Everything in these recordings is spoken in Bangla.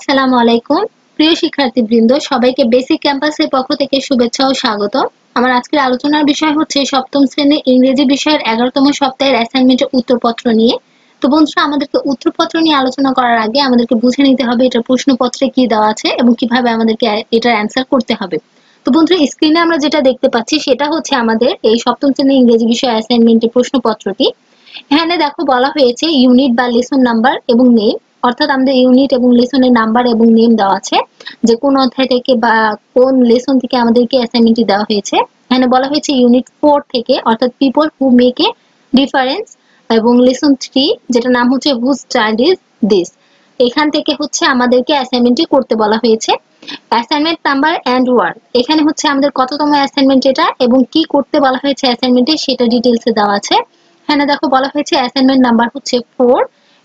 আসসালামু আলাইকুম প্রিয় শিক্ষার্থীবৃন্দ, সবাইকে বেসিক ক্যাম্পাসের পক্ষ থেকে শুভেচ্ছা ও স্বাগত। আমার আজকের আলোচনার বিষয় হচ্ছে সপ্তম শ্রেণীর ইংরেজি বিষয়ের 11তম সপ্তাহের অ্যাসাইনমেন্টের উত্তরপত্র নিয়ে। তো বন্ধুরা, আমাদেরকে উত্তরপত্র নিয়ে আলোচনা করার আগে আমাদেরকে বুঝে নিতে হবে এটা প্রশ্নপত্রে কি দেওয়া আছে এবং কিভাবে আমাদেরকে এটার অ্যান্সার করতে হবে। তো বন্ধুরা, স্ক্রিনে আমরা যেটা দেখতে পাচ্ছি সেটা হচ্ছে আমাদের এই সপ্তম শ্রেণীর ইংরেজি বিষয় অ্যাসাইনমেন্টের প্রশ্নপত্রটি। এখানে দেখো বলা হয়েছে ইউনিট বা লেসন নাম্বার এবং নেম, অর্থাৎ আমাদের ইউনিট এবং লেসনের নাম্বার এবং নেম দেওয়া আছে যে কোন অধ্যায় থেকে বা কোন লেসন থেকে আমাদেরকে অ্যাসাইনমেন্টটি দেওয়া হয়েছে। এখানে বলা হয়েছে ইউনিট 4 থেকে, অর্থাৎ people who make a difference, এবং লেসন 3 যেটা নাম হচ্ছে হুজ চাইল্ড ইজ দিস। এখান থেকে হচ্ছে আমাদেরকে অ্যাসাইনমেন্টটি করতে বলা হয়েছে। অ্যাসাইনমেন্ট নাম্বার এন্ড ওয়ার্ক, এখানে হচ্ছে আমাদের কততম অ্যাসাইনমেন্ট এটা এবং কি করতে বলা হয়েছে অ্যাসাইনমেন্টে সেটা ডিটেইলসে দেওয়া আছে। এখানে দেখো বলা হয়েছে অ্যাসাইনমেন্ট নাম্বার হচ্ছে 4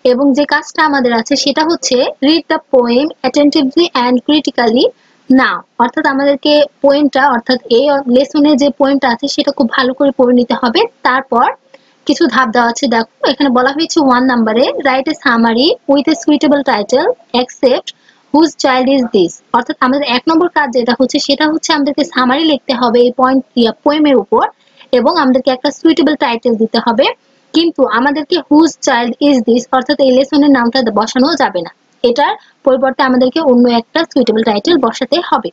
এবং যে কাজটা আমাদের আছে সেটা হচ্ছে read the poem attentively and critically now, অর্থাৎ আমাদেরকে পোয়েমটা, অর্থাৎ এই লেসনে যে পোয়েমটা আছে সেটা খুব ভালো করে পড়ে নিতে হবে। তারপর কিছু ধাপ দেওয়া আছে। দেখো এখানে বলা হয়েছে 1 নম্বরে write a summary with a suitable title except whose child is this, অর্থাৎ আমাদের 1 নম্বর কাজ যেটা হচ্ছে সেটা হচ্ছে আমাদেরকে সামারি লিখতে হবে এই পোয়েমের উপর এবং আমাদেরকে একটা সুইটেবল টাইটেল দিতে হবে। কিন্তু আমাদেরকে হুজ চাইল্ড ইজ দিস অর্থাৎ এই লেসনের নামটা বসানো যাবে না, এটার পরিবর্তে আমাদেরকে অন্য একটা সুইটেবল টাইটেল বসাতে হবে।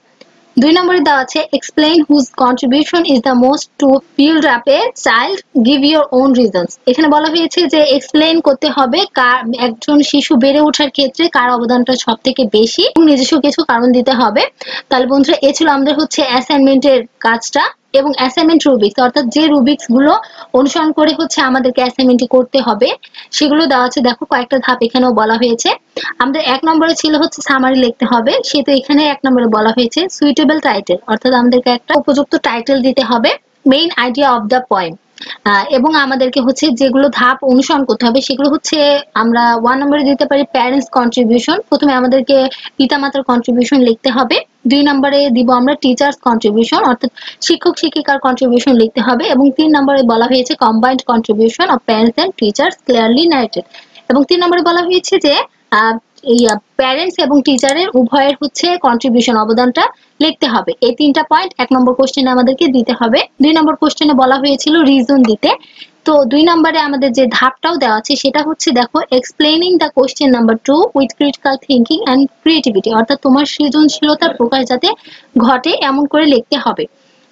2 নম্বরে দেওয়া আছে explain whose contribution is the most to build up a child, give your own reasons. এখানে বলা হয়েছে যে এক্সপ্লেইন করতে হবে কার, একজন শিশু বেড়ে ওঠার ক্ষেত্রে কার অবদানটা সব থেকে বেশি, এবং নিজস্ব কিছু কারণ দিতে হবে। তাহলে বন্ধুরা, এ ছিল আমাদের হচ্ছে অ্যাসাইনমেন্টের কাজটা এবং অ্যাসাইনমেন্ট রুবিক্স, অর্থাৎ যে রুবিক্স গুলো অনুসরণ করে হচ্ছে আমাদেরকে অ্যাসাইনমেন্টটি করতে হবে সেগুলো দেওয়া আছে। দেখো কয়েকটা ধাপ এখানেও বলা হয়েছে। আমাদের 1 নম্বরে ছিল হচ্ছে সামারি লিখতে হবে, সেটা এখানে 1 নম্বরে বলা হয়েছে সুইটেবল টাইটেল, অর্থাৎ আমাদেরকে একটা উপযুক্ত টাইটেল দিতে হবে, main idea of the poem. এবং আমাদেরকে হচ্ছে যেগুলো ধাপ অনুসরণ করতে হবে সেগুলো হচ্ছে আমরা 1 নম্বরে দিতে পারি প্যারেন্টস কন্ট্রিবিউশন, প্রথমে আমাদেরকে পিতামাতার কন্ট্রিবিউশন লিখতে হবে। 2 নম্বরে দিব আমরা টিচার্স কন্ট্রিবিউশন, অর্থাৎ শিক্ষক শিক্ষিকার কন্ট্রিবিউশন লিখতে হবে, এবং 3 নম্বরে বলা হয়েছে combined contribution of parents and teachers clearly narrated, এবং 3 নম্বরে বলা হয়েছে যে প্যারেন্টস এবং টিচারের উভয়ের হচ্ছে কন্ট্রিবিউশন অবদানটা লিখতে হবে। এই 3টা পয়েন্ট 1 নম্বর কোশ্চেনে আমাদেরকে দিতে হবে। 2 নম্বর কোশ্চেনে বলা হয়েছিল রিজন দিতে। তো 2 নম্বরে আমাদের যে ধাপটাও দেওয়া আছে সেটা হচ্ছে দেখো explaining the question number 2 with critical thinking and creativity, অর্থাৎ তোমার সৃজনশীলতার প্রকাশ যাতে ঘটে এমন করে লিখতে হবে।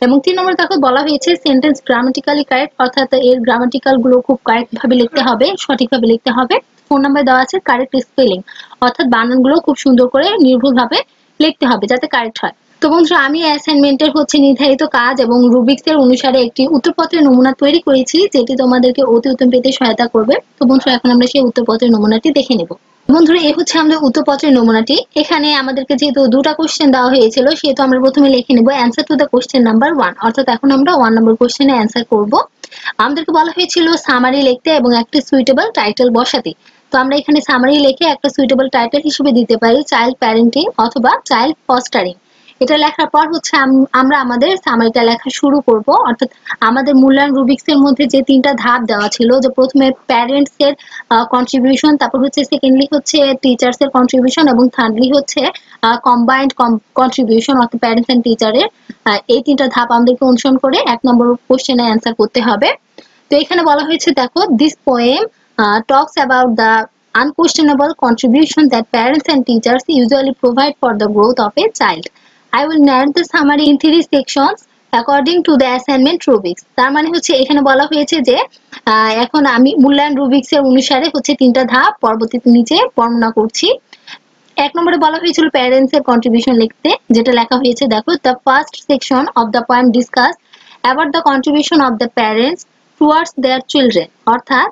এবং 3 নম্বরে দেখো বলা হয়েছে সেন্টেন্স গ্রামাটিক্যালি কারেক্ট, অর্থাৎ এর গ্রামাটিক্যাল গুলো খুব কারেক্ট ভাবে লিখতে হবে, সঠিকভাবে লিখতে হবে। 4 নম্বরে দেওয়া আছে কারেক্ট স্পেলিং, অর্থাৎ বানানগুলো খুব সুন্দর করে নির্ভুলভাবে লিখতে হবে যাতে কারেক্ট হয়। তো বন্ধুরা, আমি অ্যাসাইনমেন্টের হচ্ছে নির্ধারিত কাজ এবং রুবিক্সের অনুসারে একটি উত্তরপত্রের নমুনা তৈরি করেছি যেটি তোমাদেরকে অতি উত্তম পেতে সহায়তা করবে। তো বন্ধুরা, এখন আমরা সেই উত্তরপত্রের নমুনাটি দেখে নেব। বন্ধুরা, এই হচ্ছে আমাদের উত্তরপত্রের নমুনাটি। এখানে আমাদেরকে যেহেতু 2টা কোশ্চেন দেওয়া হয়েছিল সেহেতু আমরা প্রথমে লিখে নেব answer to the question number 1, অর্থাৎ এখন আমরা 1 নম্বর কোশ্চেনে অ্যান্সার করব। আমাদেরকে বলা হয়েছিল সামারি লিখতে এবং একটা সুইটেবল টাইটেল বসাতে। তো আমরা এখানে সামারি লিখে একটা সুইটেবল টাইটেল হিসেবে দিতে পারি চাইল্ড প্যারেন্টিং অথবা চাইল্ড ফস্টারিং। এটা লেখার পর হচ্ছে আমরা আমাদের সামারিটা লেখা শুরু করব, অর্থাৎ আমাদের মূল্যায়ন রুবিক্স এর মধ্যে যে 3টা ধাপ দেওয়া ছিল, যে প্রথমে প্যারেন্টস এর কন্ট্রিবিউশন, তারপর হচ্ছে সেকেন্ডলি হচ্ছে টিচার্স এর কন্ট্রিবিউশন এবং থার্ডলি হচ্ছে কম্বাইন্ড কন্ট্রিবিউশন অর্থাৎ প্যারেন্টস এন্ড টিচারের। এই 3টা ধাপ আমাদেরকে অনুসরণ করে 1 নম্বর কোশ্চেনে অ্যান্সার করতে হবে। তো এখানে বলা হয়েছে দেখো this poem talks about the unquestionable contribution that parents and teachers usually provide for the growth of a child. I will narrate the summary in 3 sections according to the assignment rubrics. তার মানে হচ্ছে এখানে বলা হয়েছে যে এখন আমি মূল্যায়ন রুবিক্স এর অনুসারে হচ্ছে 3টা ধাপ পরবর্তীতে নিচে বর্ণনা করছি। 1 নম্বরে বলা হয়েছিল প্যারেন্টস এর কন্ট্রিবিউশন লিখতে, যেটা লেখা হয়েছে দেখো the first section of the poem discuss about the contribution of the parents towards their children, অর্থাৎ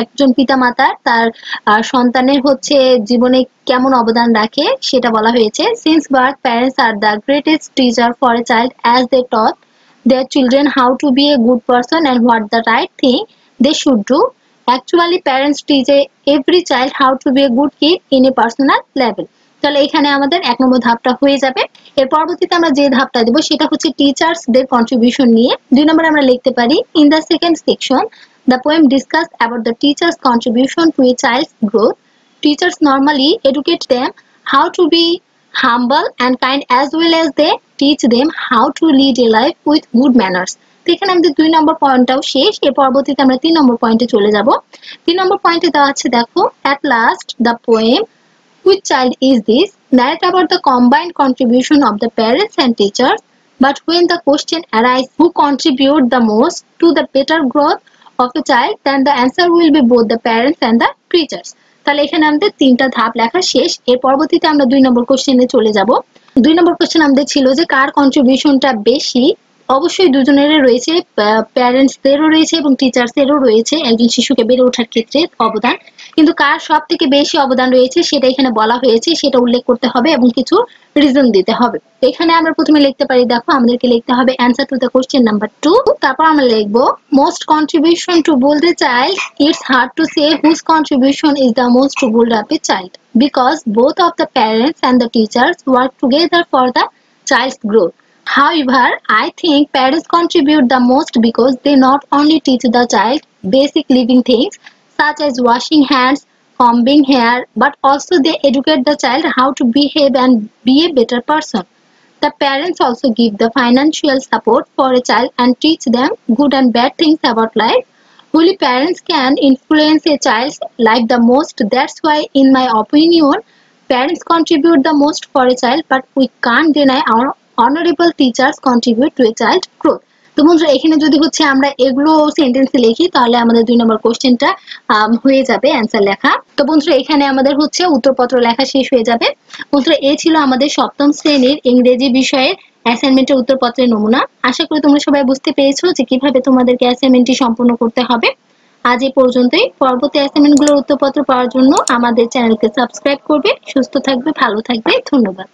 একজন পিতামাতার তার সন্তানের হচ্ছে জীবনে কেমন অবদান রাখে সেটা বলা হয়েছে। since birth parents are the greatest teacher for a child as they taught their children how to be a good person and what the right thing they should do. Actually parents teach every child how to be a good kid in a personal level. তাহলে এখানে আমাদের 1 নম্বর ধাপটা হয়ে যাবে। এর পরবর্তীতে আমরা যে ধাপটা দেব সেটা হচ্ছে টিচার্স দের কন্ট্রিবিউশন নিয়ে। 2 নম্বরে আমরা লিখতে পারি in the second section the poem discussed about the teachers contribution to a child's growth. Teachers normally educate them how to be humble and kind, as well as they teach them how to lead a life with good manners. তো এখানে আমাদের 2 নম্বর পয়েন্টটাও শেষ। এর পরবর্তীতে আমরা 3 নম্বর পয়েন্টে চলে যাব। 3 নম্বর পয়েন্টে দেওয়া আছে দেখো, at last the poem which child is this narrate about the combined contribution of the parents and teachers, but when the question arises who contribute the most to the better growth of a child, then the answer will be both the parents and the teachers. তাহলে এখানে আমাদের 3টা ধাপ লেখা শেষ। এর পরবর্তীতে আমরা 2 নম্বর কোশ্চেনে চলে যাব। 2 নম্বর কোশ্চেন আমাদের ছিল যে কার কন্ট্রিবিউশনটা বেশি। অবশ্যই দুজনেরই রয়েছে, প্যারেন্টসদেরও রয়েছে এবং টিচার্সদেরও রয়েছে একজন শিশুকে বেড়ে ওঠার ক্ষেত্রে অবদান, কিন্তু কার সব থেকে বেশি অবদান রয়েছে সেটা এখানে বলা হয়েছে, সেটা উল্লেখ করতে হবে এবং কিছু রিজন দিতে হবে। এখানে আমরা প্রথমে লিখতে পারি, দেখো আমাদেরকে লিখতে হবে answer to the question number 2। তারপর আমরা লিখব most contribution to build a child, it's hard to say whose contribution is the most to build up a child because both of the parents and the teachers work together for the child's growth. However, I think parents contribute the most because they not only teach the child basic living things such as washing hands, combing hair, but also they educate the child how to behave and be a better person. The parents also give the financial support for a child and teach them good and bad things about life. Only parents can influence a child's life the most. That's why, in my opinion, parents contribute the most for a child, but we can't deny our honorable teachers contribute to a child's growth. তো বন্ধুরা এখানে যদি হচ্ছে আমরা এগুলো সেন্টেন্সে লিখি তাহলে আমাদের 2 নম্বর কোশ্চেনটা হয়ে যাবে অ্যান্সার লেখা। তো বন্ধুরা এখানে আমাদের হচ্ছে উত্তরপত্র লেখা শেষ হয়ে যাবে। বন্ধুরা এই ছিল আমাদের সপ্তম শ্রেণীর ইংরেজি বিষয়ের অ্যাসাইনমেন্টের উত্তরপত্রের নমুনা। আশা করি তোমরা সবাই বুঝতে পেরেছো যে কিভাবে তোমাদেরকে অ্যাসাইনমেন্টটি সম্পূর্ণ করতে হবে। আজ এই পর্যন্তই। পরবর্তী অ্যাসাইনমেন্টগুলোর উত্তরপত্র পাওয়ার জন্য আমাদের চ্যানেলকে সাবস্ক্রাইব করবে। সুস্থ থাকবে, ভালো থাকবে। ধন্যবাদ।